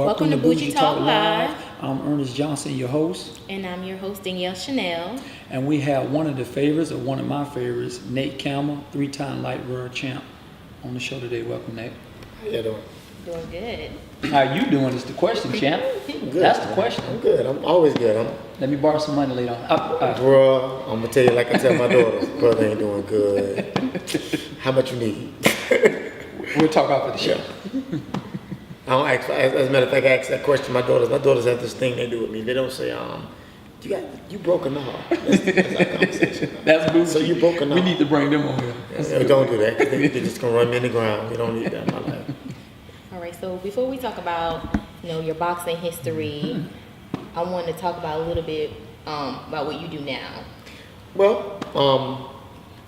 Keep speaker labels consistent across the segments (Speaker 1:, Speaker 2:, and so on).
Speaker 1: Welcome to Bougie Talk Live.
Speaker 2: I'm Ernest Johnson, your host.
Speaker 1: And I'm your host, Danielle Chanel.
Speaker 2: And we have one of the favorites, or one of my favorites, Nate Campbell, 3-time light world champ, on the show today. Welcome, Nate.
Speaker 3: How you doing?
Speaker 1: Doing good.
Speaker 2: How you doing is the question, champ.
Speaker 3: Good.
Speaker 2: That's the question.
Speaker 3: I'm good. I'm always good.
Speaker 2: Let me borrow some money later on.
Speaker 3: Bruh, I'm going to tell you like I tell my daughters, brother ain't doing good. How much you need?
Speaker 2: We'll talk after the show.
Speaker 3: I don't ask, as a matter of fact, I ask that question to my daughters. My daughters have this thing they do with me. They don't say, you broke a knob. That's our conversation.
Speaker 2: That's bougie.
Speaker 3: So you broke a knob.
Speaker 2: We need to bring them on here.
Speaker 3: Yeah, don't do that. They're just going to run me in the ground. We don't need that in my life.
Speaker 1: All right, so before we talk about, your boxing history, I want to talk about a little bit about what you do now.
Speaker 3: Well,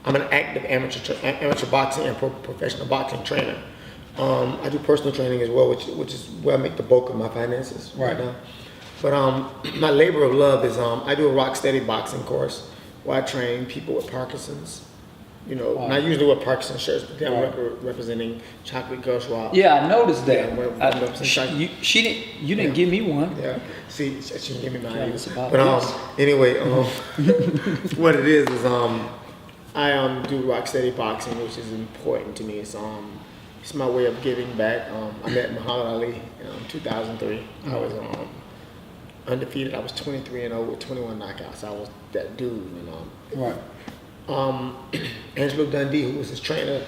Speaker 3: I'm an active amateur boxing and professional boxing trainer. I do personal training as well, which is where I make the bulk of my finances right now. But my labor of love is I do a rock steady boxing course where I train people with Parkinson's. Not usually with Parkinson's shirts, but then representing Chocolate Girl Schwab.
Speaker 2: Yeah, I noticed that.
Speaker 3: Yeah,
Speaker 2: you didn't give me one.
Speaker 3: Yeah, see, she didn't give me mine either.
Speaker 2: But
Speaker 3: anyway, what it is I do rock steady boxing, which is important to me. It's my way of giving back. I met Muhammad Ali in 2003. I was undefeated. I was 23-0 with 21 knockouts. I was that dude.
Speaker 2: Right.
Speaker 3: Angelo Dundee, who was his trainer,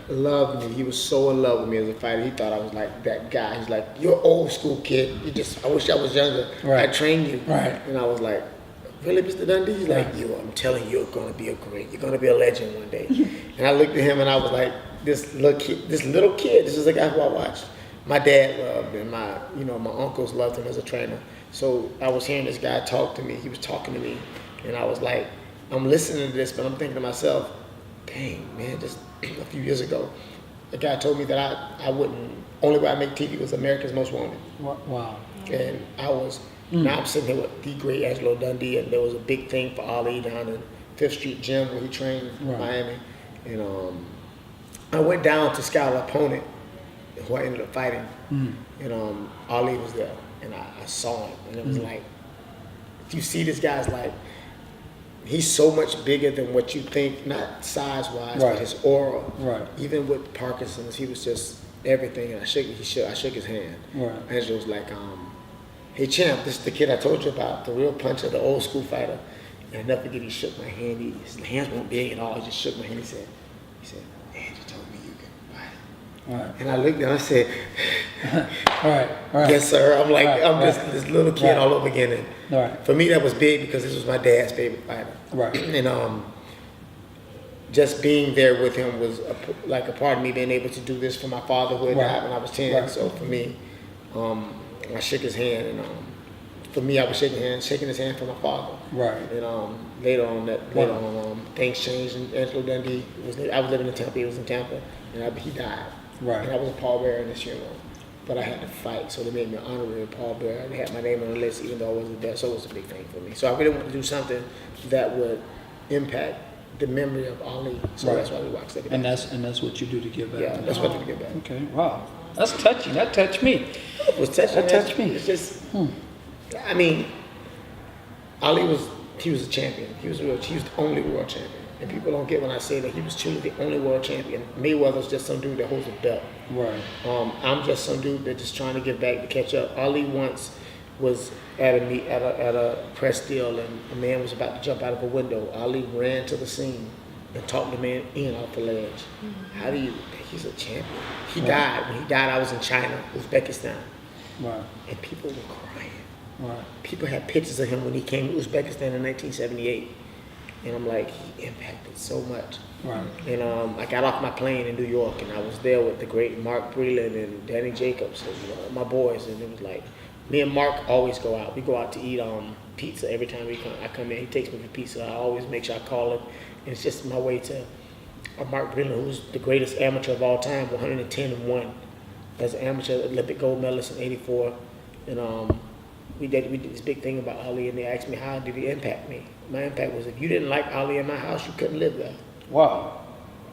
Speaker 3: loved me. He was so in love with me as a fighter. He thought I was like that guy. He's like, "You're old school kid. I wish I was younger.
Speaker 2: Right.
Speaker 3: I trained you."
Speaker 2: Right.
Speaker 3: And I was like, "Really, Mr. Dundee?" He's like, I'm telling you, you're gonna be a great. You're gonna be a legend one day." And I looked at him and I was like, this little kid. This is the guy who I watched. My dad loved and my uncles loved him as a trainer. So I was hearing this guy talk to me. He was talking to me, and I was like, I'm listening to this, but I'm thinking to myself, dang, man, just a few years ago, a guy told me that I wouldn't, only way I make TV was America's Most Wanted.
Speaker 2: Wow.
Speaker 3: And I was, now I'm sitting here with the great Angelo Dundee, and there was a big thing for Ali down in Fifth Street Gym where he trained in Miami. And I went down to scout an opponent who I ended up fighting. And Ali was there, and I saw him, and it was like, if you see this guy's like, he's so much bigger than what you think, not size-wise, but his aura.
Speaker 2: Right.
Speaker 3: Even with Parkinson's, he was just everything, and I shook his hand.
Speaker 2: Right.
Speaker 3: Angelo was like, "Hey, champ, this is the kid I told you about, the real puncher, the old school fighter." And I never forget, he shook my hand. His hands weren't big at all. He just shook my hand. He said, "Angelo told me you can fight."
Speaker 2: Right.
Speaker 3: And I looked and I said,
Speaker 2: Right.
Speaker 3: "Yes, sir." I'm like, I'm just this little kid all over again. And for me, that was big because this was my dad's favorite fighter.
Speaker 2: Right.
Speaker 3: And just being there with him was a part of me being able to do this for my father who had died when I was 10.
Speaker 2: Right.
Speaker 3: So for me, I shook his hand, and for me, I was shaking his hand for my father.
Speaker 2: Right.
Speaker 3: And later on, things changed. And Angelo Dundee I was living in Tampa. He was in Tampa, and he died.
Speaker 2: Right.
Speaker 3: And I was a pallbearer in his funeral. But I had to fight, so they made me an honorary pallbearer. They had my name on the list, even though I wasn't there, so it was a big thing for me. So I really wanted to do something that would impact the memory of Ali. So that's why we watched that.
Speaker 2: And that's what you do to give back.
Speaker 3: Yeah, that's what I do to give back.
Speaker 2: Okay, wow. That's touching. That touched me.
Speaker 3: It was touching.
Speaker 2: That touched me.
Speaker 3: It's just, I mean, Ali was a champion. He was the only world champion. And people don't get when I say that he was truly the only world champion. Mayweather's just some dude that holds a belt.
Speaker 2: Right.
Speaker 3: I'm just some dude that's just trying to get back to catch up. Ali once was at a press deal, and a man was about to jump out of a window. Ali ran to the scene and talked the man in off the ledge. He's a champion. He died. When he died, I was in China, Uzbekistan.
Speaker 2: Right.
Speaker 3: And people were crying.
Speaker 2: Right.
Speaker 3: People had pictures of him when he came to Uzbekistan in 1978. And I'm like, he impacted so much.
Speaker 2: Right.
Speaker 3: And I got off my plane in New York, and I was there with the great Mark Breland and Danny Jacobs, and my boys. And it was like, me and Mark always go out. We go out to eat pizza every time I come in. He takes me for pizza. I always make sure I call him. And it's just my way to Mark Breland, who's the greatest amateur of all time, 110-1 as an amateur Olympic gold medalist in '84. And we did this big thing about Ali, and they asked me, how did he impact me? My impact was, if you didn't like Ali in my house, you couldn't live there.
Speaker 2: Wow.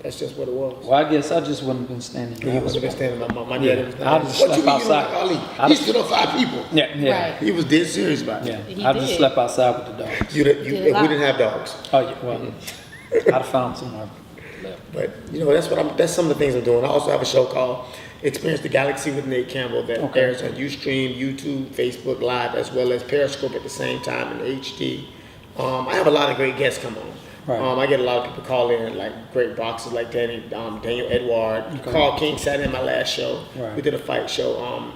Speaker 3: That's just what it was.
Speaker 2: Well, I guess I just wouldn't have been standing
Speaker 3: He
Speaker 2: there.
Speaker 3: was standing. My dad was
Speaker 2: I'll just
Speaker 3: what you
Speaker 2: slept
Speaker 3: mean you don't like
Speaker 2: outside.
Speaker 3: Ali? He stood up 5 people.
Speaker 2: Yeah.
Speaker 1: Right.
Speaker 3: He was dead serious about it.
Speaker 2: Yeah,
Speaker 1: He
Speaker 2: I just
Speaker 1: did.
Speaker 2: slept outside with the dogs.
Speaker 3: If we didn't have dogs.
Speaker 2: Oh yeah, well, I'd have found somewhere. Left.
Speaker 3: But that's some of the things I'm doing. I also have a show called Experience the Galaxy with Nate Campbell that airs on Ustream, YouTube, Facebook Live, as well as Periscope at the same time in HD. I have a lot of great guests come on.
Speaker 2: Right.
Speaker 3: I get a lot of people call in, like great boxers like Daniel Edward. Carl King sat in my last show.
Speaker 2: Right.
Speaker 3: We did a fight show.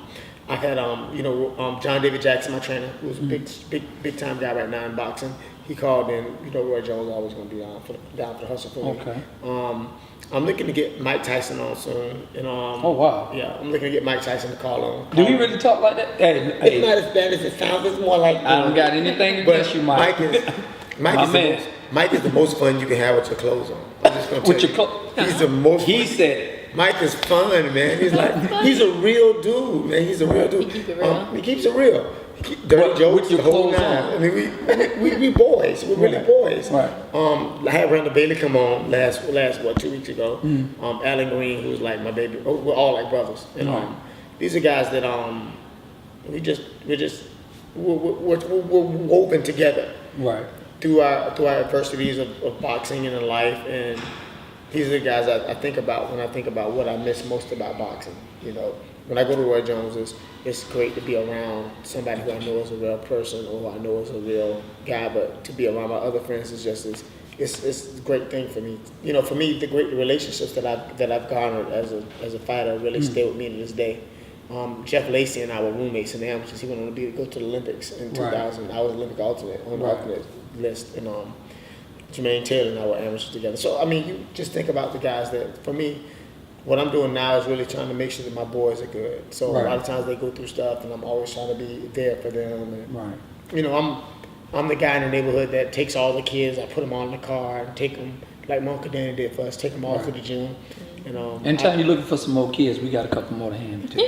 Speaker 3: I had John David Jackson, my trainer, who's a big time guy right now in boxing. He called in. Roy Jones always going to be down for the hustle for me.
Speaker 2: Okay.
Speaker 3: I'm looking to get Mike Tyson on soon. And,
Speaker 2: Oh wow.
Speaker 3: Yeah, I'm looking to get Mike Tyson to call on.
Speaker 2: Do he really talk like that? Hey,
Speaker 3: It's not as bad as it sounds. It's more like
Speaker 2: I don't got anything against you, Mike.
Speaker 3: Mike is the most fun you can have with your clothes on. I'm just gonna tell
Speaker 2: With your
Speaker 3: you.
Speaker 2: clothes.
Speaker 3: He's the most.
Speaker 2: He
Speaker 3: fun.
Speaker 2: said it.
Speaker 3: Mike is fun, man. He's a real dude, man. He's a real dude.
Speaker 1: He keep it real.
Speaker 3: He keeps it real. Dirty
Speaker 2: But
Speaker 3: jokes,
Speaker 2: with your
Speaker 3: the whole
Speaker 2: clothes
Speaker 3: nine.
Speaker 2: on.
Speaker 3: I mean, we boys. We're really
Speaker 2: Right.
Speaker 3: boys.
Speaker 2: Right.
Speaker 3: I had Randall Bailey come on last 2 weeks ago. Alan Green, who's like my baby. We're all like brothers. And
Speaker 2: Right.
Speaker 3: these are guys that we're woven together
Speaker 2: Right.
Speaker 3: through our adversities of boxing and in life, and these are the guys I think about when I think about what I miss most about boxing. When I go to Roy Jones's, it's great to be around somebody who I know is a real person or who I know is a real guy, but to be around my other friends is just it's a great thing for me. For me, the relationships that I've garnered as a fighter really stay with me to this day. Jeff Lacey and I were roommates in the amateurs. He went on to go to the Olympics in 2000. I was Olympic alternate on the alternate list, and Jermaine Taylor and I were amateurs together. So you just think about the guys that, for me, what I'm doing now is really trying to make sure that my boys are good. So a lot of times they go through stuff, and I'm always trying to be there for them. And,
Speaker 2: Right.
Speaker 3: I'm the guy in the neighborhood that takes all the kids. I put them all in the car and take them like my Uncle Danny did for us. Take them all to the gym.
Speaker 2: Anytime you're looking for some more kids, we got a couple more to hand too.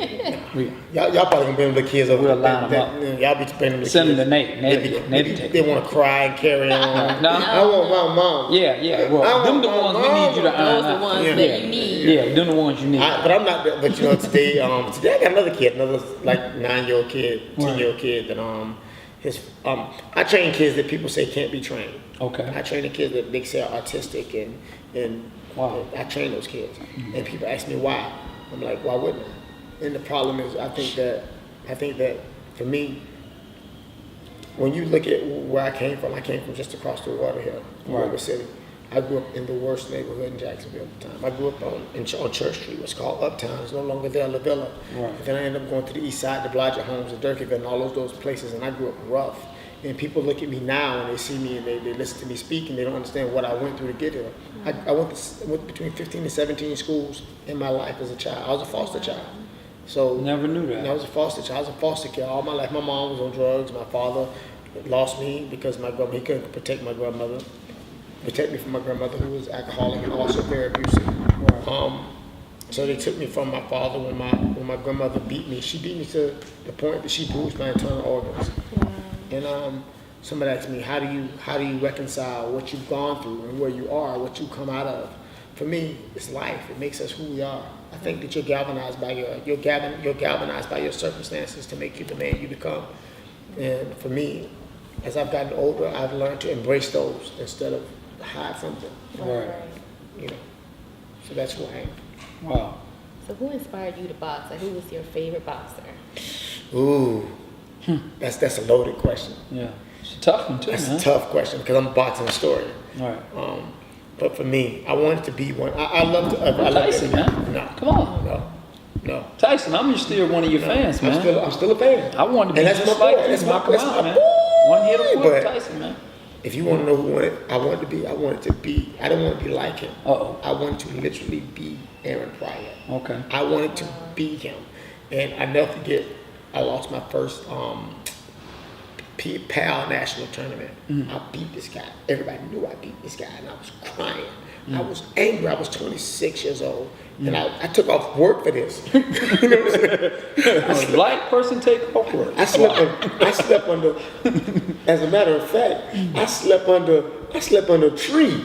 Speaker 3: Y'all probably gonna bring the kids over.
Speaker 2: We'll line them up.
Speaker 3: Y'all be bringing the
Speaker 2: Send
Speaker 3: kids.
Speaker 2: them to Nate.
Speaker 3: They want to cry and carry on.
Speaker 2: No.
Speaker 3: I want my mom.
Speaker 2: Yeah. Well, them the ones we need you to iron
Speaker 1: Those are
Speaker 2: out.
Speaker 1: the ones
Speaker 3: Yeah.
Speaker 1: that you need.
Speaker 2: Yeah, them the ones you need.
Speaker 3: But I'm not. But today I got another kid, another like 9-year-old kid, 10-year-old kid that I train kids that people say can't be trained.
Speaker 2: Okay.
Speaker 3: I train the kids that they say are autistic and
Speaker 2: Wow.
Speaker 3: I train those kids. And people ask me why. I'm like, why wouldn't I? And the problem is I think that for me, when you look at where I came from just across the water here from River City. I grew up in the worst neighborhood in Jacksonville at the time. I grew up on Church Street, what's called Uptown. It's no longer there, La Villa.
Speaker 2: Right.
Speaker 3: And then I ended up going to the east side, the Blodgett Homes, the Durkeville, and all those places, and I grew up rough. And people look at me now and they see me and they listen to me speak and they don't understand what I went through to get here. I went between 15 and 17 schools in my life as a child. I was a foster child. So
Speaker 2: Never knew that.
Speaker 3: I was a foster child. I was a foster kid all my life. My mom was on drugs. My father lost me because he couldn't protect me from my grandmother, who was alcoholic and also very abusive. So they took me from my father when my grandmother beat me. She beat me to the point that she bruised my internal organs. And somebody asked me, how do you reconcile what you've gone through and where you are, what you come out of? For me, it's life. It makes us who we are. I think that you're galvanized by your circumstances to make you the man you become. And for me, as I've gotten older, I've learned to embrace those instead of hide from them.
Speaker 2: Right.
Speaker 3: So that's who I am.
Speaker 2: Wow.
Speaker 1: So who inspired you to box? Like, who was your favorite boxer?
Speaker 3: Ooh, that's a loaded question.
Speaker 2: Yeah. It's a tough one too,
Speaker 3: That's
Speaker 2: man.
Speaker 3: a tough question because I'm a boxing historian.
Speaker 2: Right.
Speaker 3: But for me, I wanted to be one. I love to.
Speaker 2: Tyson, man.
Speaker 3: No.
Speaker 2: Come on.
Speaker 3: No.
Speaker 2: Tyson, I'm still one of your fans, man.
Speaker 3: I'm still a fan.
Speaker 2: I wanted to be
Speaker 3: And that's
Speaker 2: just
Speaker 3: my
Speaker 2: like
Speaker 3: boy.
Speaker 2: you,
Speaker 3: That's my
Speaker 2: man.
Speaker 3: boy.
Speaker 2: One hit of
Speaker 3: But
Speaker 2: Tyson, man.
Speaker 3: if you want to know who I wanted to be, I didn't want to be like him.
Speaker 2: Uh-oh.
Speaker 3: I wanted to literally be Aaron Pryor.
Speaker 2: Okay.
Speaker 3: I wanted to be him. And I never forget, I lost my first PAL national tournament. I beat this guy. Everybody knew I beat this guy, and I was crying. I was angry. I was 26 years old, and I took off work for this. You know what I'm saying?
Speaker 2: A black person take off work.
Speaker 3: I slept under. As a matter of fact, I slept under a tree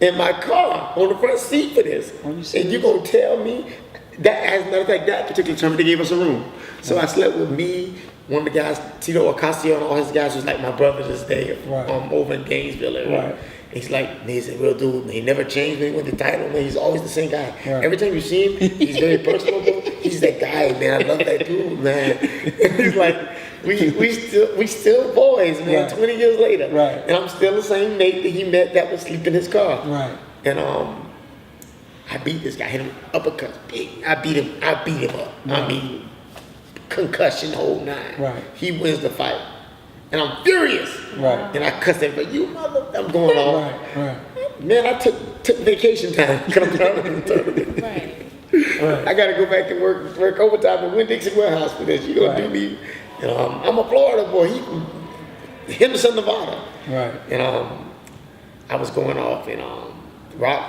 Speaker 3: in my car on the front seat for this. And you gonna tell me that, as a matter of fact, that particular time they gave us a room. So I slept with me, one of the guys, Tito Ocasio, and all his guys was like my brother this day, over in Gainesville area.
Speaker 2: Right.
Speaker 3: He's like, he's a real dude, man. He never changed when he went to title, man. He's always the same guy. Right. Every time you see him, he's very personable. He's that guy, man. I love that dude, man. He's like, we still boys, man. Right. 20 years later,
Speaker 2: right.
Speaker 3: And I'm still the same Nate that he met that was sleeping in his car.
Speaker 2: Right.
Speaker 3: And I beat this guy, hit him uppercut. I beat him up. Right. I mean, concussion, whole nine.
Speaker 2: Right.
Speaker 3: He wins the fight. And I'm furious.
Speaker 2: Right.
Speaker 3: And I cussed him, but you mother, I'm going off.
Speaker 2: Right.
Speaker 3: Man, I took vacation time. Right. I got to go back and work overtime in Winn-Dixie Warehouse for this. You're going to do me. And, I'm a Florida boy. He from Henderson, Nevada. Right. And I was going off, and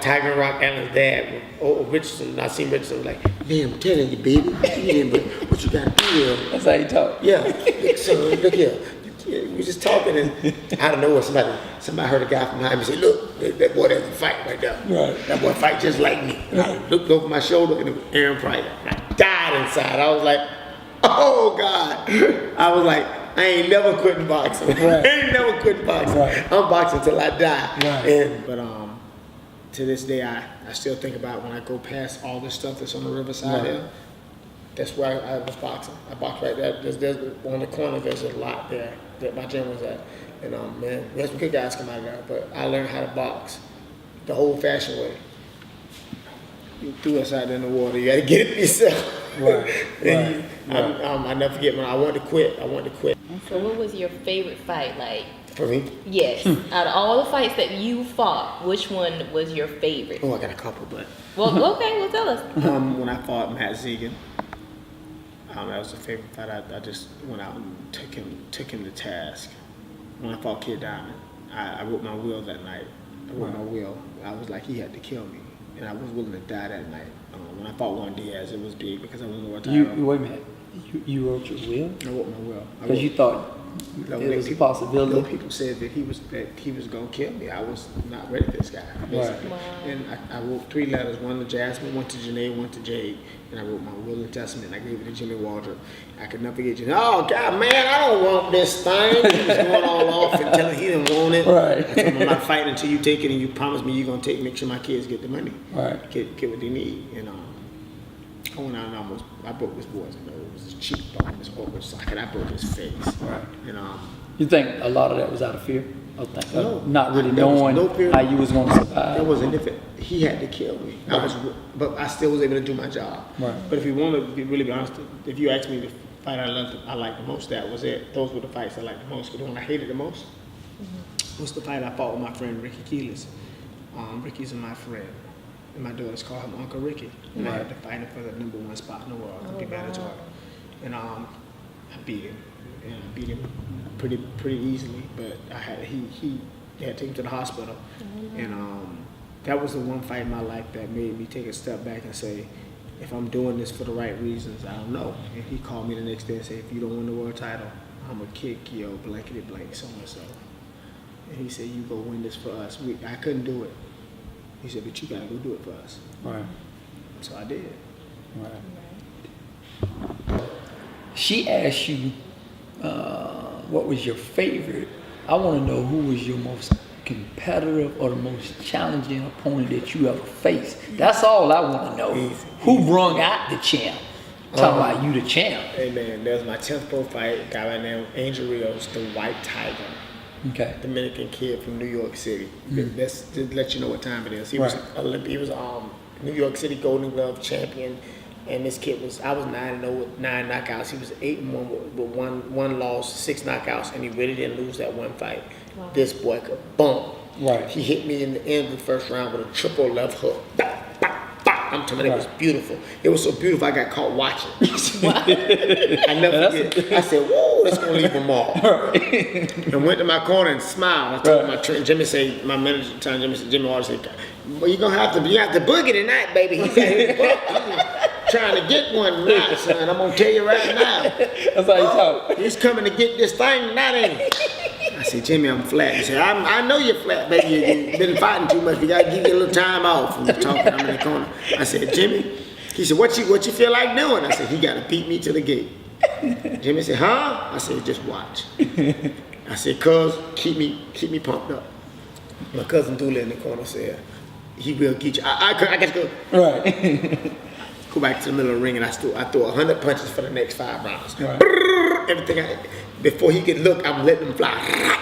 Speaker 3: Tiger and Rock Allen's dad, Richardson, I seen Richardson, like, man, I'm telling you, baby. Yeah, but what you got to do here?
Speaker 2: That's how you talk.
Speaker 3: Yeah. Son, look here. We were just talking, and out of nowhere, somebody heard a guy from behind me say, "Look, that boy doesn't fight right there. Right. That boy fight just like me." Right. I looked over my shoulder, and it was Aaron Pryor. I died inside. I was like, "Oh God!" I was like, "I ain't never quitting boxing. Right. I ain't never quitting boxing. Right. I'm boxing till I die." Right. But to this day, I still think about when I go past all this stuff that's on the riverside there. That's where I was boxing. I boxed right there. There's on the corner. There's a lot there that my gym was at, and man, there's some good guys come out of there. But I learned how to box the old-fashioned way. You threw us out there in the water. You got to get it yourself. Right. And I never forget when I wanted to quit.
Speaker 1: So, what was your favorite fight like?
Speaker 3: For me?
Speaker 1: Yes. Out of all the fights that you fought, which one was your favorite?
Speaker 3: Oh, I got a couple, but.
Speaker 1: Well, okay. Well, tell us.
Speaker 4: When I fought Matt Zegan. That was the favorite fight. I just went out and took him to task. When I fought Kid Diamond, I wrote my will that night. I was like, he had to kill me, and I was willing to die that night. When I fought Juan Diaz, it was big because I wasn't going to retire.
Speaker 2: Wait a minute. You wrote your will?
Speaker 4: I wrote my will
Speaker 2: because you thought there was a possibility.
Speaker 4: No, people said that he was going to kill me. I was not ready for this guy. Basically. Right. Wow. And I wrote 3 letters: one to Jasmine, one to Janae, one to Jade. And I wrote my will and testament, and I gave it to Jimmy Waldrop. I could never forget Jimmy. Oh, God, man, I don't want this thing. He was going all off and telling he didn't want it. Right. I told him, I'm not fighting until you take it, and you promise me you're going to make sure my kids get the money. Right. Get what they need. And I went out and I broke this boy's nose, his cheekbone, his open socket. I broke his face. Right. And
Speaker 2: you think a lot of that was out of fear? No, not really knowing how you was going to survive.
Speaker 4: That wasn't he had to kill me. Right. But I still was able to do my job. Right. But if you want to really be honest, if you asked me the fight I liked the most, that was it. Those were the fights I liked the most. But the one I hated the most was the fight I fought with my friend Ricky Keelis. Ricky's my friend, and my daughters call him Uncle Ricky. And I had to fight him for the #1 spot in the world to be mandatory. And I beat him. And I beat him pretty easily, but he had to take him to the hospital, and that was the one fight in my life that made me take a step back and say, if I'm doing this for the right reasons, I don't know. And he called me the next day and said, if you don't win the world title, I'm gonna kick your blankety blank so and so. And he said, you go win this for us. I couldn't do it. He said, but you gotta go do it for us. Right. So I did.
Speaker 2: Right. She asked you, what was your favorite? I want to know who was your most competitive or the most challenging opponent that you ever faced. That's all I want to know. Who brung out the champ? Talking about you the champ.
Speaker 4: Hey man, that was my 10th pro fight. A guy by the name of Angel Rios, the White Tiger. Okay. Dominican kid from New York City. That's to let you know what time it is. He was New York City Golden Glove champion. And this kid I was 9-0 with 9 knockouts. He was 8-1 with one loss, 6 knockouts, and he really didn't lose that one fight. Wow. This boy could bump. Right. He hit me in the end of the first round with a triple left hook. I'm telling you, it was beautiful. It was so beautiful, I got caught watching. I never forget. I said, whoa, that's going to leave them all. Right. And went to my corner and smiled. I told my trainer, Jimmy said, my manager at the time, Jimmy Water said, well, you have to boogie tonight, baby. He said, trying to get one now, son. I'm going to tell you right now. That's how you talk. He's coming to get this thing tonight, ain't he? I said, Jimmy, I'm flat. He said, I know you're flat, baby. You've been fighting too much. We got to give you a little time off from talking. I'm in the corner. I said, Jimmy. He said, what you feel like doing? I said, he got to beat me to the gate. Jimmy said, huh? I said, just watch. I said, cuz, keep me pumped up. My cousin Dooley in the corner said, he will get you. I got to go.
Speaker 2: Right.
Speaker 4: Go back to the middle of the ring, and I threw 100 punches for the next 5 rounds.
Speaker 2: Right.
Speaker 4: Everything before he could look, I'm letting him fly.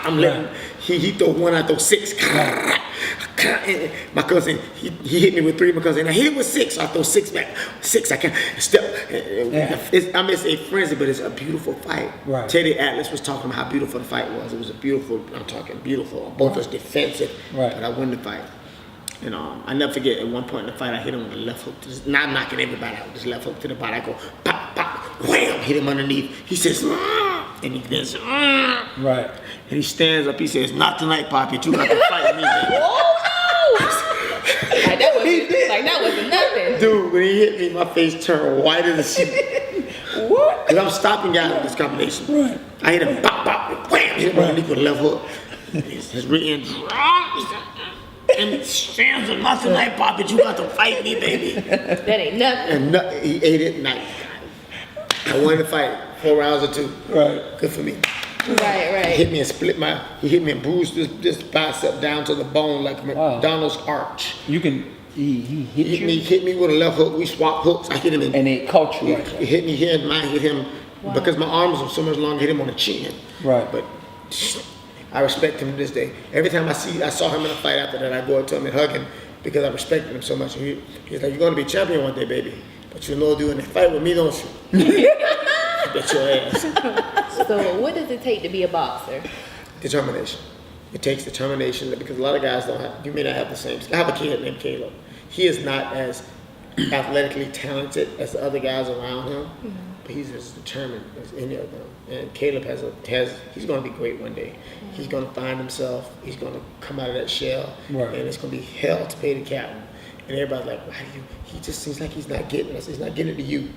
Speaker 4: I'm letting he throw 1, I throw 6.
Speaker 2: Right.
Speaker 4: My cousin, he hit me with 3. My cousin, I hit him with 6. So I throw 6 back. 6, I can't step.
Speaker 2: Yeah.
Speaker 4: It's a frenzy, but it's a beautiful fight.
Speaker 2: Right.
Speaker 4: Teddy Atlas was talking about how beautiful the fight was. It was a beautiful. I'm talking beautiful. Both of us defensive,
Speaker 2: Right.
Speaker 4: but I won the fight. And I never forget, at one point in the fight, I hit him with a left hook. Not knocking everybody out, just left hook to the body. I go, pop, pop, wham, hit him underneath. He says, and he then says,
Speaker 2: Right.
Speaker 4: and he stands up. He says, not tonight, Poppy. You got to fight me, baby.
Speaker 1: Oh no! like that wasn't nothing.
Speaker 4: Dude, when he hit me, my face turned white as a sheet.
Speaker 2: What?
Speaker 4: Because I'm stopping guys with this combination.
Speaker 2: Right.
Speaker 4: I hit him, pop, pop, wham, hit him underneath with a left hook. His rear end and stands up, not tonight, Poppy. You got to fight me, baby.
Speaker 1: That ain't nothing.
Speaker 4: And he ate it night. I won the fight, 4 rounds or 2.
Speaker 2: Right.
Speaker 4: Good for me.
Speaker 1: Right.
Speaker 4: He hit me and he hit me and bruised this bicep down to the bone like McDonald's arch.
Speaker 2: You can. He hit you.
Speaker 4: He hit me with a left hook. We swapped hooks. I hit him
Speaker 2: And it caught you.
Speaker 4: He hit me here and I hit him because my arms were so much longer. Hit him on the chin.
Speaker 2: Right.
Speaker 4: But I respect him to this day. Every time I saw him in a fight after that, I go up to him and hug him because I respected him so much. And he's like, "You're gonna be champion one day, baby. But you know, doing a fight with me, don't you?" Bet your ass.
Speaker 1: So what does it take to be a boxer?
Speaker 4: Determination. It takes determination because a lot of guys don't have. You may not have the same. I have a kid named Caleb. He is not as athletically talented as the other guys around him, but he's as determined as any of them. And Caleb he's going to be great one day. He's going to find himself. He's going to come out of that shell,
Speaker 2: Right.
Speaker 4: and it's going to be hell to pay the captain. And everybody's like, "Why do you?" He just seems like he's not getting us. He's not getting it to you.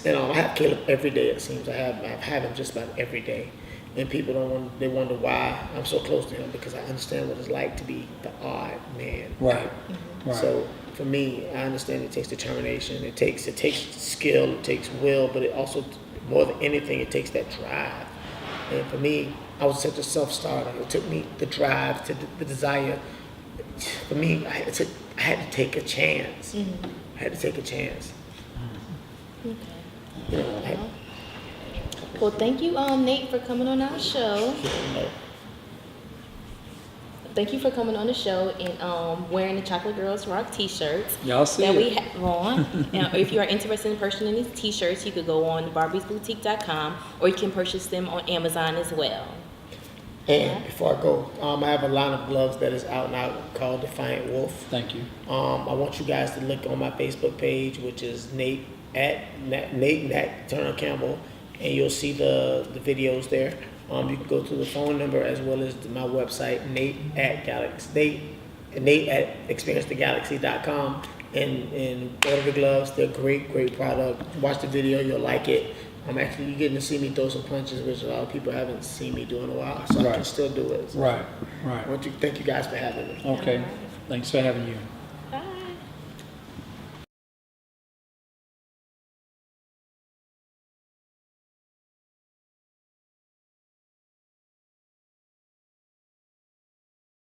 Speaker 4: And I have Caleb every day. It seems I have him just about every day. And people they wonder why I'm so close to him because I understand what it's like to be the odd man.
Speaker 2: Right. Right.
Speaker 4: So for me, I understand it takes determination. It takes skill. It takes will. But it also, more than anything, it takes that drive. And for me, I was such a self-starter. It took me the drive to the desire. For me, I had to take a chance. I had to take a chance.
Speaker 1: Okay.
Speaker 4: You know,
Speaker 1: Well, thank you, Nate, for coming on our show. Thank you for coming on the show and wearing the Chocolate Girls Rock t-shirts
Speaker 2: Y'all see
Speaker 1: that
Speaker 2: it.
Speaker 1: we have on. Now, if you are interested in purchasing these t-shirts, you could go on barbiesboutique.com or you can purchase them on Amazon as well.
Speaker 4: And before I go, I have a line of gloves that is out now called Defiant Wolf.
Speaker 2: Thank you.
Speaker 4: I want you guys to look on my Facebook page, which is Nate Turner Campbell, and you'll see the videos there. You can go to the phone number as well as my website, Nate at experiencethegalaxy.com, and order the gloves. They're great product. Watch the video, you'll like it. You're getting to see me throw some punches, which a lot of people haven't seen me do in a while, so I
Speaker 2: Right.
Speaker 4: can still do it. So
Speaker 2: Right.
Speaker 4: I want to thank you guys for having me.
Speaker 2: Okay. Thanks for having you.